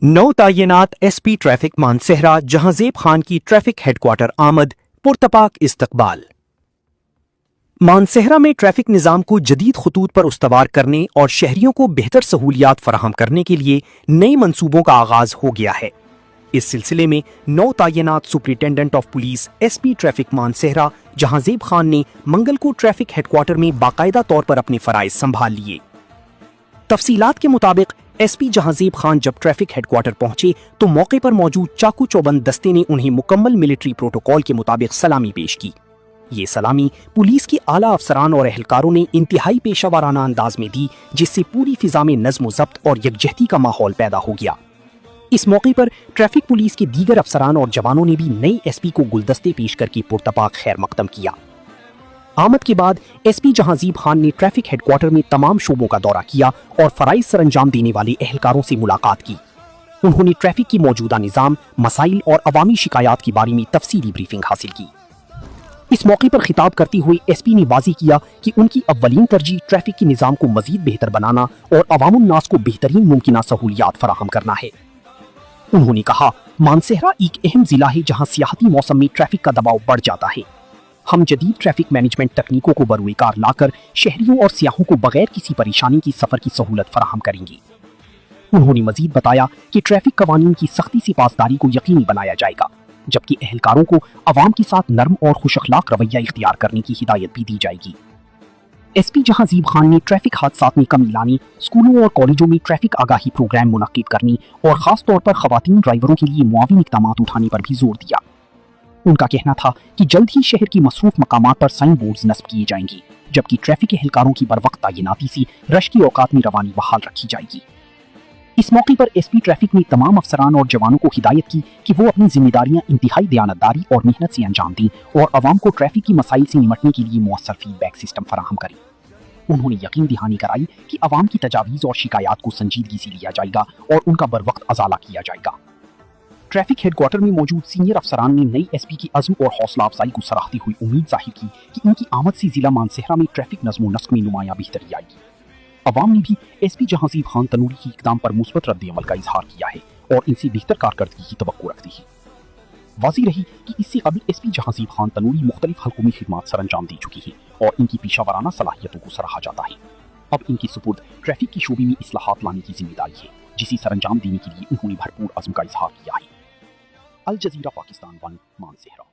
नौ तैनात SP traffic Mansehra Jahanzeb Khan की traffic headquarter आमद पुरतपाक इस्तकबाल। मानसेहरा में ट्रैफिक निज़ाम को जदीद खतूत पर उस्तवार करने और शहरियों को बेहतर सहूलियात फराहम करने के लिए नए मंसूबों का आगाज हो गया है। इस सिलसिले में नौ तैनात superintendent of police SP traffic Mansehra Jahanzeb Khan ने मंगल को ट्रैफिक हेडक्वार्टर में बाकायदा तौर पर अपने फराइज संभाल लिए। तफसीलात के मुताबिक एसपी जहांजेब खान जब ट्रैफिक हेडक्वार्टर पहुंचे तो मौके पर मौजूद चाकू चौबंद दस्ते ने उन्हें मुकम्मल मिलिट्री प्रोटोकॉल के मुताबिक सलामी पेश की। ये सलामी पुलिस के आला अफसरान और एहलकारों ने इंतहाई पेशावराना अंदाज में दी, जिससे पूरी फिजा में नज्म ज़ब्त और यकजहती का माहौल पैदा हो गया। इस मौके पर ट्रैफिक पुलिस के दीगर अफसरान और जवानों ने भी नई एसपी को गुलदस्ते पेश करके पुरतपाक खैर मकदम किया। आमद के बाद एसपी जहांजेब खान ने ट्रैफिक हेडक्वार्टर में तमाम शोबों का दौरा किया और फराइज सर अंजाम देने वाले एहलकारों से मुलाकात की। उन्होंने ट्रैफिक की मौजूदा निज़ाम, मसाइल और अवामी शिकायत के बारे में तफसीली ब्रीफिंग हासिल की। इस मौके पर खिताब करते हुए एसपी ने वाज़ेह किया कि उनकी अव्वलीन तरजीह ट्रैफिक के निज़ाम को मजीद बेहतर बनाना और अवामुन्नास को बेहतरीन मुमकिन सहूलियात फराहम करना है। उन्होंने कहा, मानसेहरा एक अहम जिला है जहां सियाहती मौसम में ट्रैफिक का दबाव बढ़ जाता है। हम जदीद ट्रैफिक मैनेजमेंट तकनीकों को बरूएकार लाकर शहरियों और सियाहों को बगैर किसी परेशानी की सफर की सहूलत फराहम करेंगे। उन्होंने मजीद बताया कि ट्रैफिक कवानीन की सख्ती से पासदारी को यकीनी बनाया जाएगा, जबकि एहलकारों को अवाम के साथ नर्म और खुश अखलाक रवैया इख्तियार करने की हिदायत भी दी जाएगी। एसपी जहांजेब खान ने ट्रैफिक हादसात में कमी लाने, स्कूलों और कॉलेजों में ट्रैफिक आगाही प्रोग्राम मुनक्किद करने और खास तौर पर खवातीन ड्राइवरों के लिए मुआविन इक़दाम उठाने पर भी जोर दिया। उनका कहना था कि जल्द ही शहर की मसरूफ मकामात पर साइन बोर्ड्स नस्ब किए जाएंगे, जबकि ट्रैफिक एहलकारों की बरवक्त तैनाती से रश की औकात में रवानी बहाल रखी जाएगी। इस मौके पर एसपी ट्रैफिक ने तमाम अफसरान और जवानों को हिदायत की कि वो अपनी जिम्मेदारियां इंतहाई दयानतदारी और मेहनत से अंजाम दें और अवाम को ट्रैफिक की मसाइल से निमटने के लिए मुअस्सर फीडबैक सिस्टम फराहम करें। उन्होंने यकीन दहानी कराई कि अवाम की तजावीज़ और शिकायत को संजीदगी से लिया जाएगा और उनका बरवक्त अजाला किया जाएगा। ट्रैफिक हेडक्वार्टर में मौजूद सीनियर अफसरान ने नई एसपी की अज़्म और हौसला अफजाई को सराहती हुई उम्मीद जाहिर की कि इनकी आमद से जिला मानसेहरा में ट्रैफिक नज़्म व नस्क में नुमायां बेहतरी आएगी। अवाम ने भी एसपी जहांजेब खान तनूरी के इक़दाम पर मुस्बत रद्द अमल का इजहार किया है और इनसे बेहतर कारकर्दगी की तवक्को रखती है। वाज़ेह रही कि इससे कबल एसपी जहांजेब खान तनूरी मुख्तलिफ हल्कों में खिदमात सर अंजाम दे चुकी है और इनकी पेशावराना सलाहियतों को सराहा जाता है। अब इनकी सुपुर्द ट्रैफिक की शोबे में इस्लाहात लाने की जिम्मेदारी है, जिसे सर अंजाम देने के लिए उन्होंने भरपूर अज़्म का इजहार किया है। Al Jazeera Pakistan 1 Mansehra.